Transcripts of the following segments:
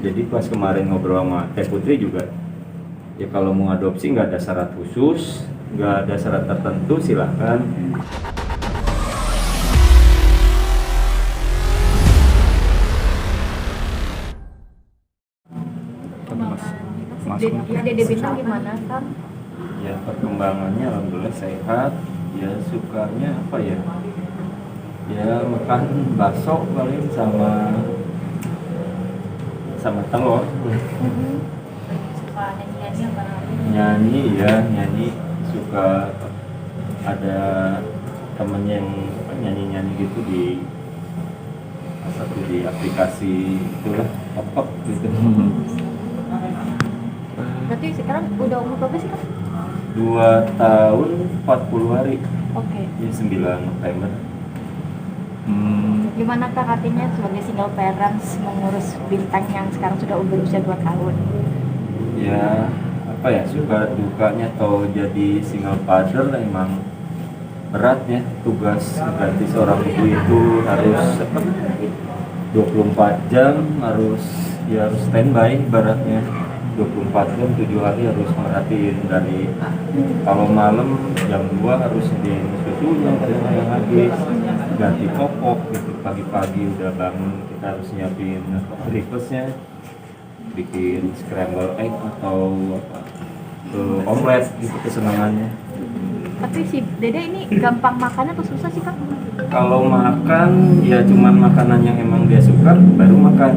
Jadi pas kemarin ngobrol sama Teh Putri juga, ya kalau mau adopsi nggak ada syarat khusus, nggak ada syarat tertentu, silahkan. Dede Bintang gimana kan? Ya perkembangannya alhamdulillah sehat. Ya sukanya apa ya? Ya makan bakso paling sama telur. Suka nyanyi apa? Nyanyi suka, ada temen yang nyanyi gitu di aplikasi itulah top gitu. Berarti sekarang udah umur berapa sih kan? 2 tahun 40 hari. Oke. Ya 9 November. Gimana kak artinya sebagai single parents mengurus Bintang yang sekarang sudah berusia 2 tahun? Ya apa ya, suka dukanya atau jadi single father emang berat ya. Tugas ganti seorang ibu itu harus 24 jam harus standby, ibaratnya 24 jam 7 hari harus merhatiin. Dari kalau malam jam 2 harus sediain susunya yang habis, ganti popok gitu. Pagi-pagi udah bangun kita harus nyiapin breakfastnya, bikin scramble egg atau omelet gitu kesenangannya. Tapi si Dede ini gampang makannya atau susah sih kak? Kalau makan ya cuman makanan yang emang dia suka baru makan.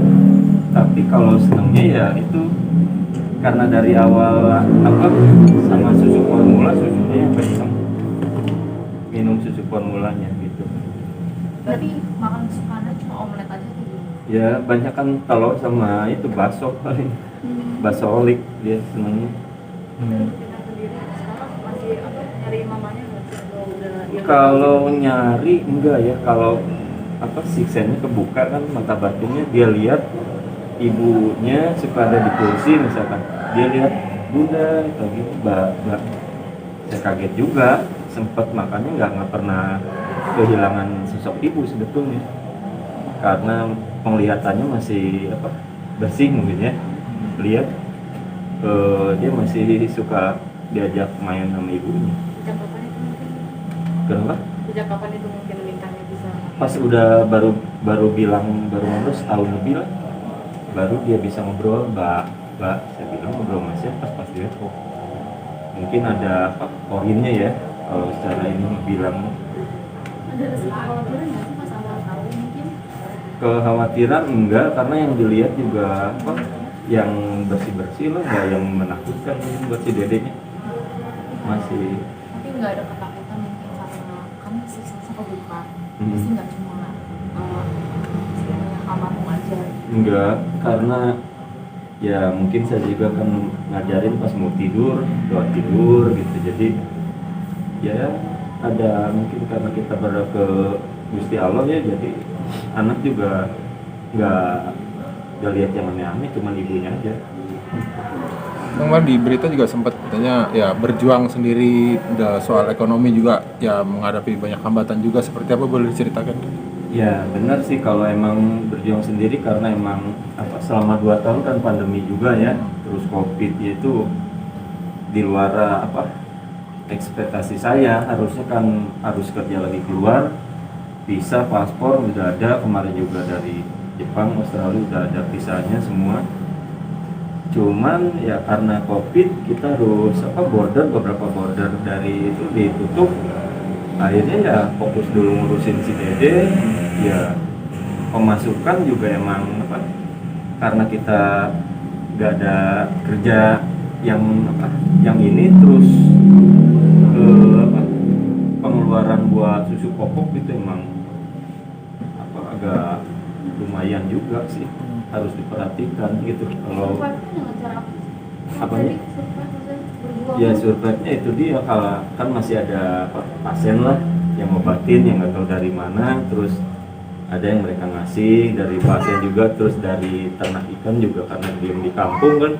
Tapi kalau senangnya ya itu karena dari awal sama susu formula, susunya yang kenceng, minum susu formulanya gitu. Berarti makan sukanya cuma omelet aja gitu? Ya banyak kan telur sama itu bakso paling, bakso olik dia senangnya. Kalau nyari enggak ya, kalau siksennya kebuka kan mata batinnya, dia lihat ibunya suka ada di kursi misalkan, dia lihat bunda atau gitu, saya kaget juga, sempat makanya nggak pernah kehilangan sosok ibu sebetulnya, karena penglihatannya masih bersih mungkin ya, lihat dia masih suka diajak main sama ibunya. Sejak kapan itu mungkin? Kenapa? Sejak kapan itu mungkin Bintangnya bisa? Pas udah baru ngurus setahun lebih lah, baru dia bisa ngobrol, mbak saya bilang ngobrol masih pas dia kok mungkin ada poinnya ya kalau secara ini bilang. Ada rasa kekhawatiran nggak sih pas awal-awal mungkin? Kekhawatiran enggak, karena yang dilihat juga yang bersih lah, nggak yang menakutkan buat si dedenya masih. Tapi nggak ada ketakutan mungkin karena kan si Salsa kebuka, pasti nggak cuma istilahnya almarhum aja. Enggak, karena ya mungkin saya juga kan ngajarin pas mau tidur, doa tidur gitu. Jadi ya ada mungkin karena kita berdoa ke Gusti Allah ya, jadi anak juga nggak lihat yang aneh-aneh, cuma ibunya aja. Kemarin di berita juga sempat katanya ya berjuang sendiri, udah soal ekonomi juga ya menghadapi banyak hambatan juga, seperti apa, boleh diceritakan? Ya benar sih, kalau emang berjuang sendiri karena emang selama 2 tahun kan pandemi juga ya, terus COVID itu di luar ekspektasi saya. Harusnya kan harus kerja lagi keluar, visa, paspor udah ada, kemarin juga dari Jepang, Australia udah ada visanya semua. Cuman ya karena COVID kita harus beberapa border dari itu ditutup. Akhirnya ya fokus dulu ngurusin si Dede. Ya pemasukan juga emang karena kita gak ada kerja yang ini, terus pengeluaran buat susu popok itu emang agak lumayan juga sih, harus diperhatikan gitu. Kalau ya survive-nya itu dia, kalau kan masih ada pasien lah yang ngobatin yang nggak tahu dari mana, terus ada yang mereka ngasih dari pasien juga, terus dari ternak ikan juga karena diem di kampung kan,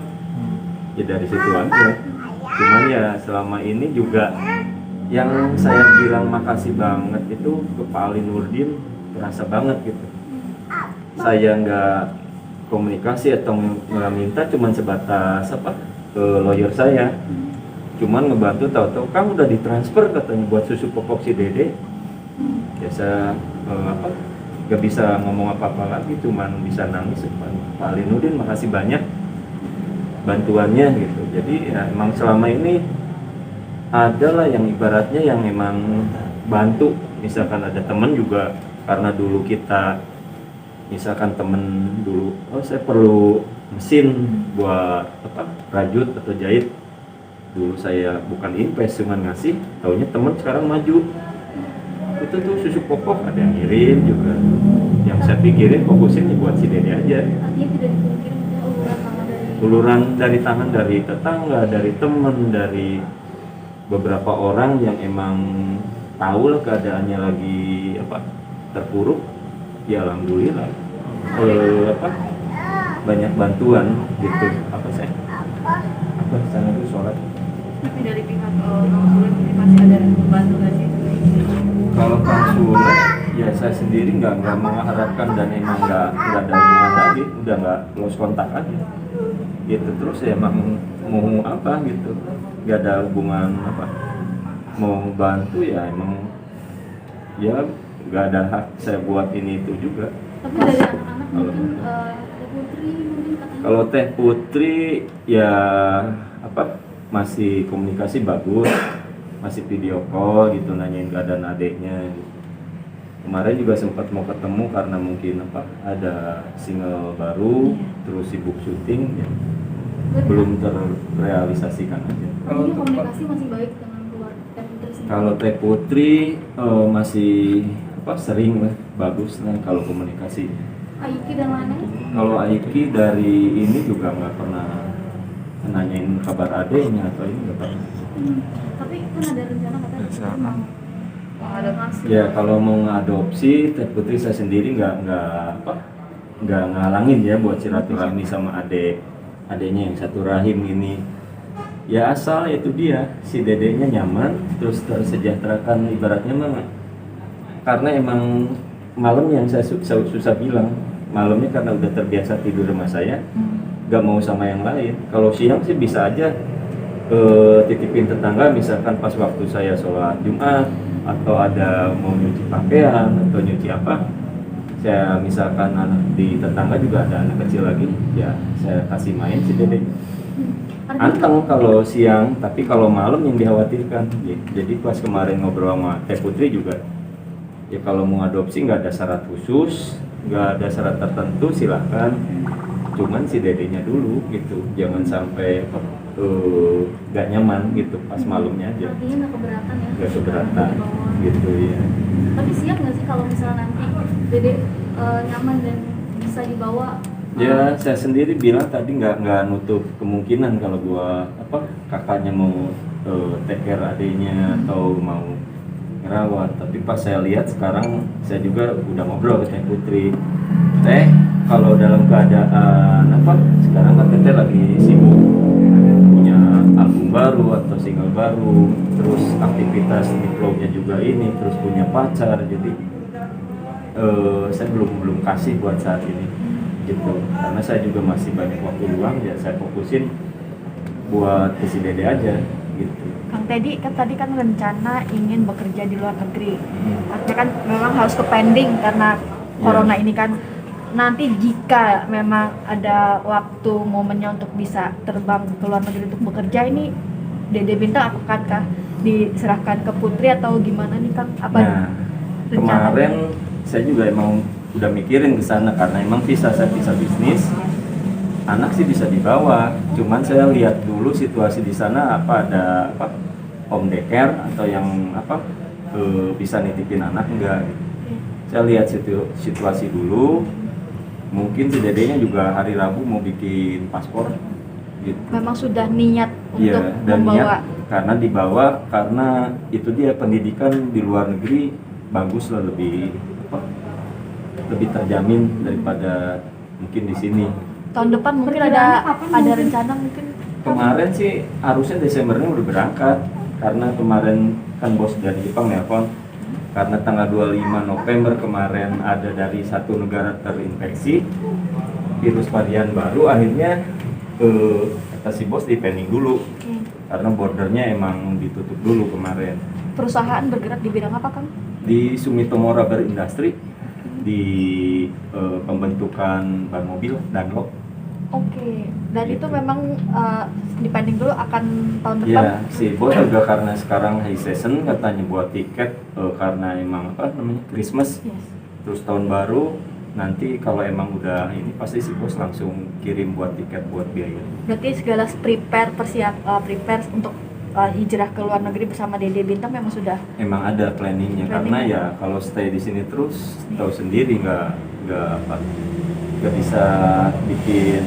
ya dari situ aja. Cuman ya selama ini juga yang saya bilang makasih banget itu ke Pak Ali Nurdin, terasa banget gitu. Saya nggak komunikasi atau nggak minta cuman sebatas apa ke lawyer saya, cuman ngebantu tahu-tahu kamu udah ditransfer katanya buat susu popok si Dede. Biasa apa nggak bisa ngomong apa-apa lagi, cuman bisa nangis. Pak Alinuddin makasih banyak bantuannya gitu. Jadi ya emang selama ini adalah yang ibaratnya yang memang bantu. Misalkan ada temen juga, karena dulu kita misalkan temen dulu, oh saya perlu mesin buat apa rajut atau jahit, dulu saya bukan invest cuman ngasih, taunya temen sekarang maju itu tuh susu popok ada yang ngirim juga. Yang saya pikirin fokusin buat si Dede aja. Artinya tidak dipungkiri uluran tangan dari Uluran dari tangan dari tetangga, dari temen, dari beberapa orang yang emang tahu lah keadaannya lagi apa terpuruk, ya alhamdulillah apa banyak bantuan gitu. Apa saya apa sana itu sholat. tapi dari pihak konsulen ini masih ada membantu nggak sih? Kalau konsulen ya saya sendiri nggak mengharapkan dan emang nggak ada hubungan lagi, udah nggak close kontak aja gitu. Terus ya emang mau apa gitu, nggak ada hubungan apa, mau bantu ya emang ya nggak ada hak saya buat ini itu juga. Tapi dari anak-anak mungkin Teh Putri mungkin katanya. Kalau Teh Putri ya apa masih komunikasi bagus, masih video call gitu, nanyain keadaan adiknya gitu. Kemarin juga sempat mau ketemu karena mungkin apa ada single baru, terus sibuk syuting ya, belum terrealisasikan aja. Artinya komunikasi masih baik dengan keluarga Teh Putri sendiri. Kalau Teh Putri masih apa sering lah, bagus lah kalau komunikasi. Aiki dan lainnya. Kalau Aiki dari ini juga nggak pernah nanyain kabar adiknya atau ini nggak pernah. Tapi kan ada rencana katanya Biasa. mau ada ngasih. Ya kalau mau ngadopsi Teh Putri saya sendiri nggak ngalangin ya buat silaturahmi sama adiknya yang satu rahim ini. Ya asal itu dia si dedenya nyaman, terus tersejahterakan ibaratnya mah. Karena emang malam yang saya susah bilang, malamnya karena udah terbiasa tidur sama saya, nggak mau sama yang lain. Kalau siang sih bisa aja titipin tetangga, misalkan pas waktu saya sholat Jumat atau ada mau nyuci pakaian atau nyuci apa, saya misalkan anak di tetangga juga ada anak kecil lagi, ya saya kasih main si dede. Anteng kalau siang, tapi kalau malam yang dikhawatirkan. Ya, jadi pas kemarin ngobrol sama Teh Putri juga, ya kalau mau adopsi nggak ada syarat khusus, nggak ada syarat tertentu silahkan. Cuman si dedenya dulu gitu, jangan sampai nggak nyaman gitu pas malamnya aja. Artinya nggak keberatan ya? Nggak keberatan gitu ya. Tapi siap nggak sih kalau misalnya nanti Dede nyaman dan bisa dibawa? Ya saya sendiri bilang tadi nggak nutup kemungkinan kalau gua apa kakaknya mau take care adiknya atau mau ngerawat. Tapi pas saya lihat sekarang, saya juga udah ngobrol ke Teh Putri, Teh kalau dalam keadaan apa sekarang kan Teh lagi sibuk punya album baru atau single baru, terus aktivitas di vlognya juga ini, terus punya pacar, jadi saya belum kasih buat saat ini gitu, karena saya juga masih banyak waktu luang, ya saya fokusin buat si Dede aja gitu. Kang Teddy kan tadi kan rencana ingin bekerja di luar negeri. Artinya kan memang harus ke pending karena corona ini kan. Nanti jika memang ada waktu momennya untuk bisa terbang ke luar negeri untuk bekerja, ini Dede Bintang akankah diserahkan ke Putri atau gimana nih Kang? Apa Nah, kemarin saya juga emang udah mikirin ke sana karena emang saya bisa bisnis. Anak sih bisa dibawa, cuman saya lihat dulu situasi di sana apa ada apa home daycare atau yang apa bisa nitipin anak enggak. Saya lihat situasi dulu. Mungkin si dedenya juga hari Rabu mau bikin paspor gitu. memang sudah niat Iya, untuk dan membawa niat karena dibawa karena itu dia pendidikan di luar negeri bagus lah, lebih terjamin daripada mungkin di sini. tahun depan mungkin Perkiraannya ada kapan ada mungkin? rencana mungkin. Kemarin sih harusnya Desembernya udah berangkat karena kemarin kan bos dari Jepang nelpon karena tanggal 25 November kemarin ada dari satu negara terinfeksi, virus varian baru, akhirnya kata si bos di pending dulu karena bordernya emang ditutup dulu kemarin. Perusahaan bergerak di bidang apa, Kang? Di Sumitomo Rubber Industry di pembentukan ban mobil Dunlop. Oke. Dan itu memang dipending dulu akan tahun depan. Ya, si bos juga karena sekarang high season katanya buat tiket karena emang apa namanya Christmas. Yes. Terus tahun baru nanti kalau emang udah ini pasti si bos langsung kirim buat tiket buat biaya. Berarti segala prepare untuk hijrah ke luar negeri bersama Dede Bintang memang sudah. Emang ada planningnya karena ya kalau stay di sini terus tahu sendiri nggak bisa bikin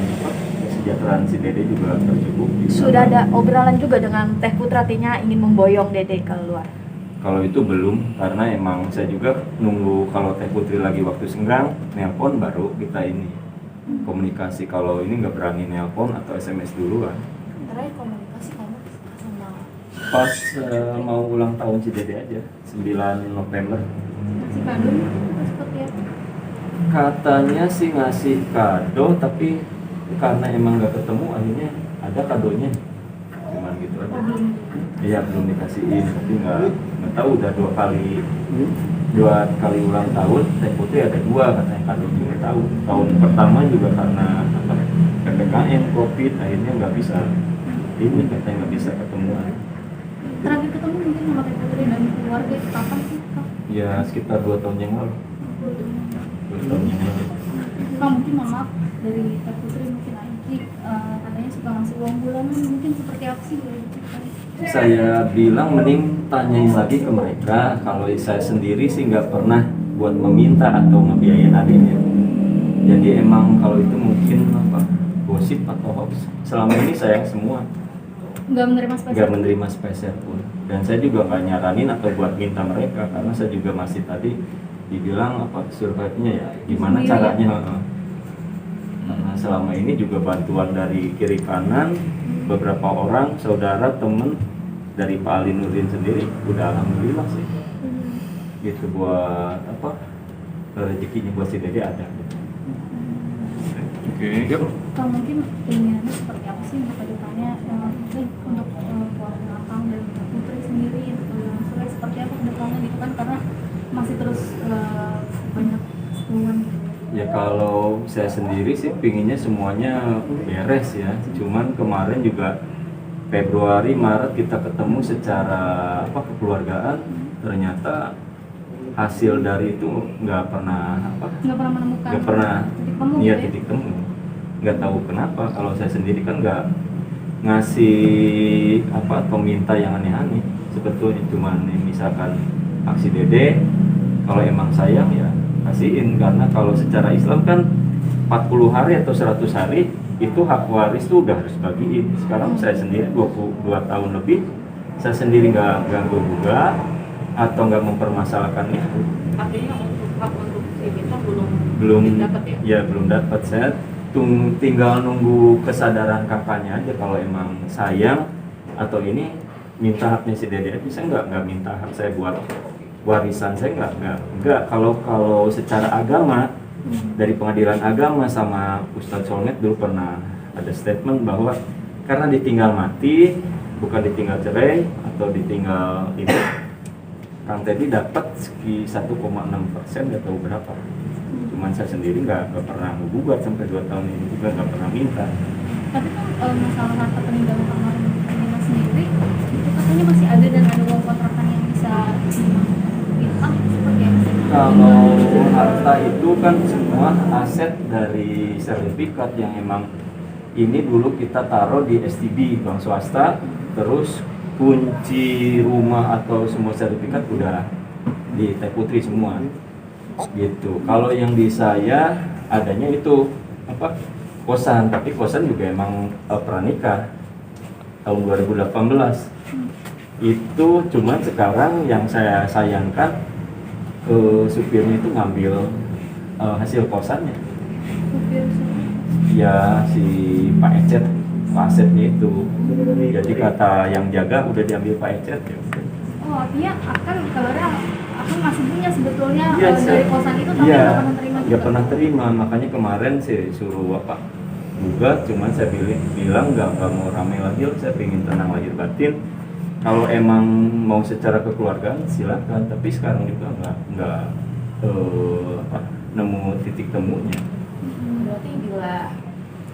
kesejahteraan si Dede juga tercukupi. Sudah ada obrolan juga dengan Teh Putra, artinya ingin memboyong Dede ke luar. Kalau itu belum, karena emang saya juga nunggu kalau Teh Putri lagi waktu senggang, nelpon baru kita ini komunikasi. Kalau ini nggak berani nelpon atau SMS duluan. Terakhir komunikasi kamu sama Pas mau ulang tahun si Dede aja, 9 November. si kado seperti apa? Katanya sih ngasih kado, tapi karena emang nggak ketemu, akhirnya ada kadonya. Cuman gitu aja. Oh, belum. Iya belum dikasihin, tapi nggak tahu udah dua kali ulang tahun. Teh Putri ada 2 katanya kado juga tahu. Tahun pertama juga karena apa PPKM COVID akhirnya nggak bisa ini katanya nggak bisa ketemuan. Terakhir ketemu mungkin sama Teh Putri dan keluarga itu kapan sih, Kak? Ya sekitar 2 tahun yang lalu. 2 tahun yang lalu. Kak, mungkin mohon maaf dari Teh Putri mungkin Aiki katanya suka ngasih uang bulanan, mungkin seperti apa sih boleh diceritain? Saya bilang mending tanyain lagi ke mereka. Kalau saya sendiri sih nggak pernah buat meminta atau ngebiayain adiknya. Jadi emang kalau itu mungkin apa gosip atau hoax. Selama ini saya semua Nggak menerima spesial? nggak menerima spesial pun. Dan saya juga nggak nyaranin atau buat minta mereka karena saya juga masih tadi dibilang apa survive-nya ya gimana Sendiri, caranya. Karena selama ini juga bantuan dari kiri kanan beberapa orang saudara temen dari Pak Ali Nurdin sendiri udah alhamdulillah sih gitu buat apa rezekinya buat si Dede ada. Oke, yuk. Kak, mungkin keinginannya seperti apa sih untuk kedepannya mungkin untuk keluarga Akang dan Teh Putri sendiri maksudnya seperti apa kedepannya gitu kan karena masih terus banyak keluhan gitu. Ya kalau saya sendiri sih pinginnya semuanya beres ya. Cuman kemarin juga Februari Maret kita ketemu secara apa kekeluargaan, ternyata hasil dari itu nggak pernah menemukan nggak pernah titik temu iya gitu ya? titik temu. Nggak tahu kenapa kalau saya sendiri kan nggak ngasih apa atau minta yang aneh-aneh. Sebetulnya cuman misalkan aksi Dede kalau emang sayang ya kasihin, karena kalau secara Islam kan 40 hari atau 100 hari itu hak waris tuh udah harus bagiin. Sekarang saya sendiri 22 tahun lebih saya sendiri nggak ganggu juga atau nggak mempermasalahkan itu. Artinya untuk hak untuk si Bintang Belum dapat ya? ya belum dapat. Saya tinggal nunggu kesadaran kakaknya aja kalau emang sayang atau ini minta haknya si Dede aja. Saya nggak minta hak saya buat warisan, saya nggak kalau secara agama dari pengadilan agama sama Ustadz Solmed dulu pernah ada statement bahwa karena ditinggal mati bukan ditinggal cerai atau ditinggal itu Kang Teddy dapat sekitar 1,6% atau berapa. Cuman saya sendiri nggak pernah menggugat sampai 2 tahun ini juga nggak pernah minta. Tapi kan masalah harta peninggalan almarhum sendiri itu katanya masih ada dan ada uang kontrakan yang bisa Bintang seperti apa sih? Kalau harta itu kan semua aset dari sertifikat yang emang ini dulu kita taruh di STB bank swasta, terus kunci rumah atau semua sertifikat udah di Teh Putri semua gitu. Kalau yang di saya adanya itu apa kosan, tapi kosan juga emang pranikah tahun 2018 itu. Cuman sekarang yang saya sayangkan supirnya itu ngambil hasil kosannya Supir ya si Pak Ecet, Pak Asepnya itu. Jadi kata yang jaga udah diambil Pak Ecet ya. oh artinya akan kabarnya Akang masih punya sebetulnya Iya, dari kosan itu tapi iya, nggak pernah terima juga. nggak pernah terima, makanya kemarin saya suruh apa gugat, cuman saya bilang nggak mau ramai lagi, saya pengen tenang lahir batin. Kalau emang mau secara kekeluargaan silakan, tapi sekarang juga nggak apa, nemu titik temunya. Berarti bila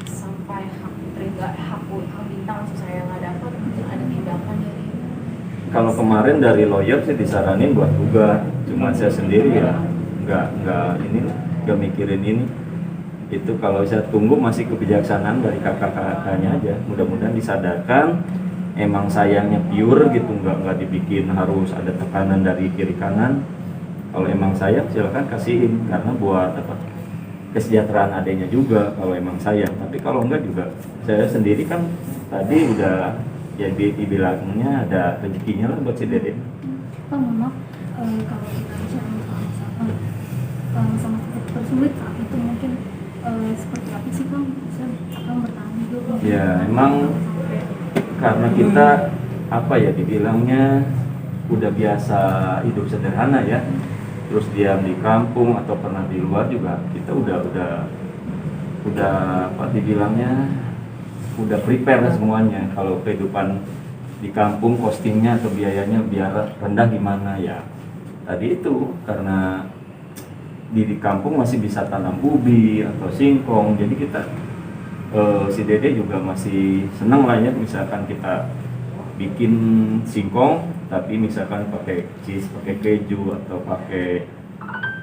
sampai hak putri hak bintang maksud saya nggak dapat, mungkin ada tindakan dari. Kalau kemarin dari lawyer sih disaranin buat gugat, cuma saya sendiri ya nggak mikirin ini. Itu kalau saya tunggu masih kebijaksanaan dari kakak-kakaknya aja. Mudah-mudahan disadarkan, emang sayangnya pure gitu, nggak dibikin harus ada tekanan dari kiri kanan. Kalau emang sayang silakan kasihin, karena buat apa, kesejahteraan adanya juga kalau emang sayang. Tapi kalau enggak juga, saya sendiri kan tadi udah ya dibilangnya ada rezekinya lah buat si Dede. Kang, mohon maaf, kalau kita bicara sama tersulit saat itu mungkin seperti apa sih Kang? Saya akan bertanya dulu. Ya emang karena kita apa ya dibilangnya udah biasa hidup sederhana ya, terus diam di kampung atau pernah di luar juga, kita udah apa dibilangnya udah prepare semuanya. Kalau kehidupan di kampung costingnya atau biayanya biar rendah gimana ya, tadi itu karena di kampung masih bisa tanam ubi atau singkong, jadi kita si Dede juga masih senang lah ya, misalkan kita bikin singkong tapi misalkan pakai cheese, pakai keju atau pakai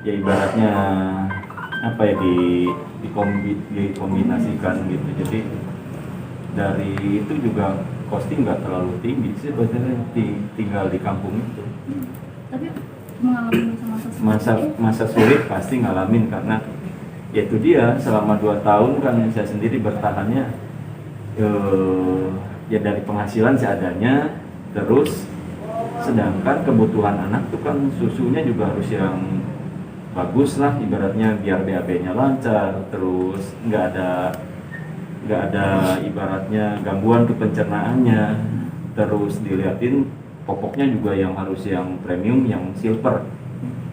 ya ibaratnya apa ya dikombinasikan gitu. Jadi dari itu juga costing nggak terlalu tinggi sih sebenarnya tinggal di kampung itu. Tapi mengalami Masa sulit pasti ngalamin, karena ya itu dia selama 2 tahun kan saya sendiri bertahannya ya dari penghasilan seadanya, terus sedangkan kebutuhan anak tuh kan susunya juga harus yang bagus lah ibaratnya biar BAB-nya lancar, terus nggak ada ibaratnya gangguan ke pencernaannya, terus dilihatin popoknya juga yang harus yang premium, yang silver.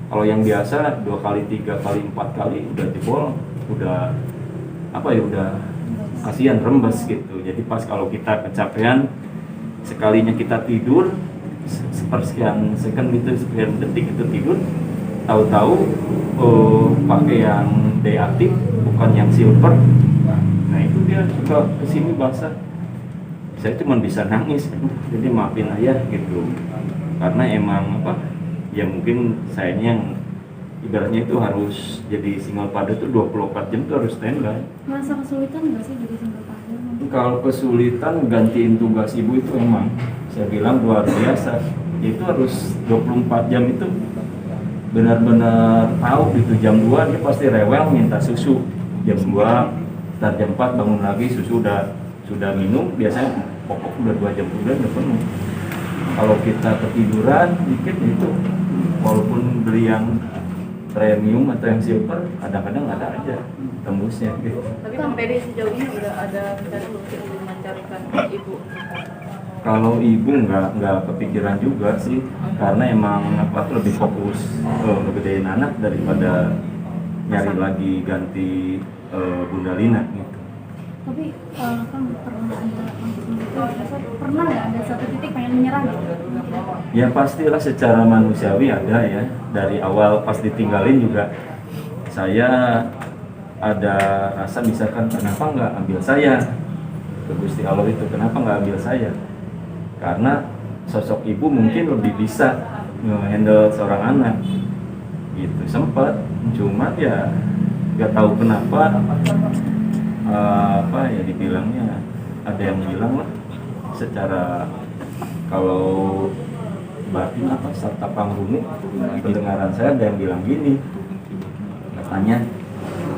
Kalau yang biasa 2 kali, 3 kali, 4 kali udah jebol, udah apa ya udah kasihan rembes gitu. Jadi pas kalau kita kecapean sekalinya kita tidur sepersekian second itu sekian detik itu tidur, tahu-tahu pakai yang deaktif bukan yang silver. Nah itu dia suka kesini basah. Saya cuma bisa nangis, jadi maafin ayah gitu. Karena emang apa? Ya mungkin sayanya yang ibaratnya itu harus jadi single father itu 24 jam itu harus standby. Merasa kesulitan nggak sih jadi single father? Kalau kesulitan gantiin tugas ibu itu emang saya bilang luar biasa. Itu harus 24 jam itu benar-benar tahu gitu, jam 2 dia pasti rewel minta susu, jam 2 ntar jam 4 bangun lagi susu sudah minum, biasanya pokok udah 2 jam kemudian udah penuh. Kalau kita ketiduran dikit itu walaupun beli yang premium atau yang silver kadang-kadang ada aja tembusnya gitu. Tapi Kang Pede sejauh ini udah ada rencana mungkin mencarikan ibu. Kalau ibu nggak kepikiran juga sih, karena emang apa lebih fokus ngegedein anak daripada nyari lagi ganti Bunda Lina gitu. Tapi kan pernah nggak ada satu titik pengen menyerah gitu? Ya pastilah secara manusiawi ada ya. Dari awal pas ditinggalin juga saya ada rasa misalkan kenapa nggak ambil saya ke Gusti Allah itu, kenapa nggak ambil saya? Karena sosok ibu mungkin lebih bisa nge-handle seorang anak gitu. Sempat cuma ya nggak tahu kenapa apa ya dibilangnya, ada yang bilang lah secara kalau batin apa sarta pangrungu, pendengaran saya ada yang bilang gini, katanya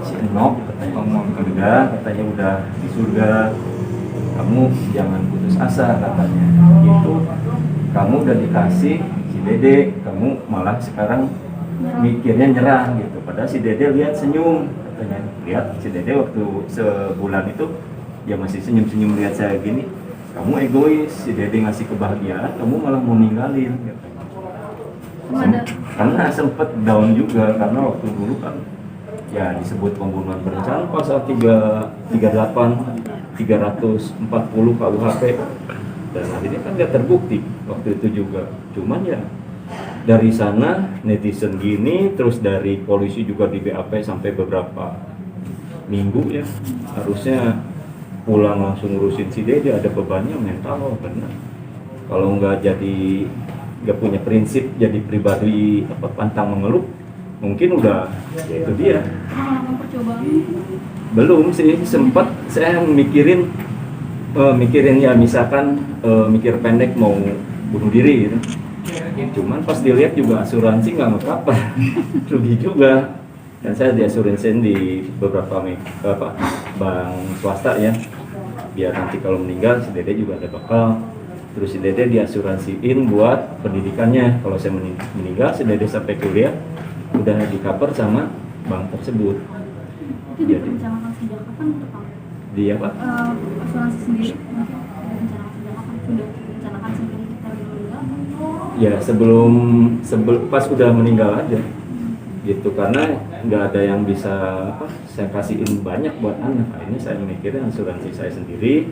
si Enok katanya udah di surga, kamu jangan putus asa katanya gitu, kamu udah dikasih si Dede, kamu malah sekarang mikirnya nyerah gitu. Padahal si Dede lihat senyum katanya, lihat si Dede waktu sebulan itu dia masih senyum-senyum lihat saya gini, kamu egois, si Dede ngasih kebahagiaan, kamu malah mau ninggalin gitu. Ada karena sempet down juga karena waktu dulu kan ya disebut pembunuhan berencana pasal 38 340 KUHP dan akhirnya kan nggak terbukti waktu itu juga. Cuman ya dari sana netizen gini, terus dari polisi juga di BAP sampai beberapa minggu ya, harusnya pulang langsung ngurusin si Dede, ada bebannya mental benar. Kalau nggak punya prinsip, jadi pribadi pantang mengeluh, mungkin udah ya itu dia. Melakukan percobaan. Belum sih, sempat saya mikirin ya misalkan mikir pendek mau bunuh diri gitu. Cuman pas dilihat juga asuransi nggak nge-cover, rugi juga. Dan saya diasuransiin di beberapa bank swasta ya, biar nanti kalau meninggal si Dede juga ada bekal. Terus si Dede diasuransiin buat pendidikannya, kalau saya meninggal si Dede sampai kuliah udah di-cover sama bank tersebut. Itu direncanakan sejak kapan tuh Kang? Di apa? Asuransi sendiri mungkin direncanakan sejak kapan? Sudah direncanakan sebelum kita meninggal? Ya sebelum pas udah meninggal aja gitu, karena nggak ada yang bisa saya kasihin banyak buat anak. Nah, ini saya mikirin asuransi saya sendiri,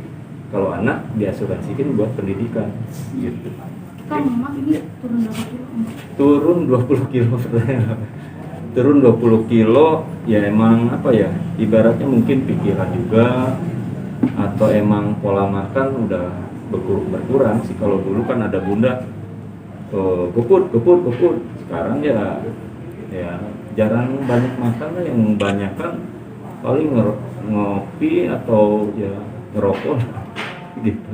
kalau anak diasuransikan buat pendidikan gitu. Kang, Mas ini turun berapa kilo? Turun 20 kilo turun 20 kilo ya, emang ibaratnya mungkin pikiran juga atau emang pola makan udah berkurang sih. Kalau dulu kan ada bunda kuput, sekarang ya jarang banyak makan lah, yang banyak kan paling ngopi atau ya ngerokok gitu.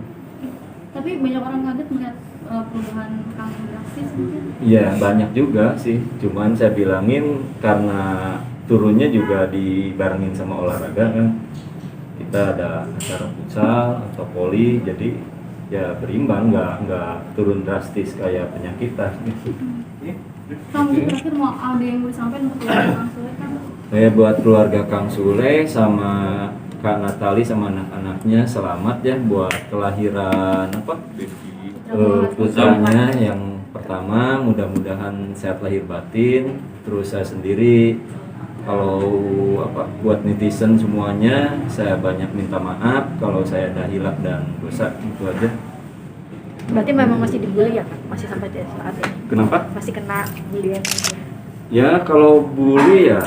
Tapi banyak orang kaget melihat perubahan Kang drastis mungkin. Iya banyak juga sih, cuman saya bilangin karena turunnya juga dibarengin sama olahraga kan. Kita ada acara futsal atau voli, jadi ya berimbang, nggak turun drastis kayak penyakitan. Kang, mungkin terakhir mau ada yang mau disampaikan untuk keluarga Kang Sule kan? Saya buat keluarga Kang Sule sama Kak Natali sama anak-anaknya selamat ya buat kelahiran putranya yang pertama, mudah-mudahan sehat lahir batin. Terus saya sendiri kalau buat netizen semuanya saya banyak minta maaf kalau saya ada hilaf dan dosa, itu aja. Berarti memang masih dibully ya Kak? Masih sampai saat ini? Kenapa? Masih kena bulian gitu? Ya kalau bully ya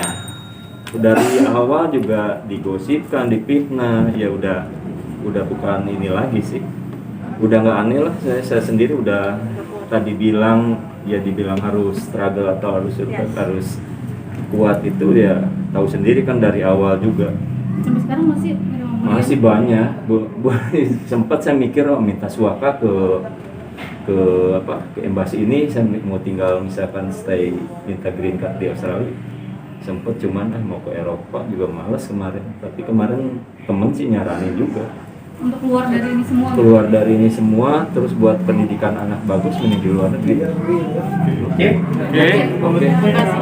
dari awal juga digosipkan, difitnah, ya udah bukan ini lagi sih. Udah nggak aneh lah, saya sendiri udah tadi bilang ya, dibilang harus struggle atau harus kuat, itu ya tahu sendiri kan dari awal juga. Sampai sekarang Masih banyak. Sempat saya mikir minta suaka ke embasi ini, saya mau tinggal misalkan stay minta green card di Australia. Sempet, cuman mau ke Eropa juga males kemarin. Tapi kemarin temen sih nyaranin juga untuk keluar dari ini semua. Keluar dari ini semua, terus buat pendidikan anak bagus mending di luar negeri. Oke. Terima kasih.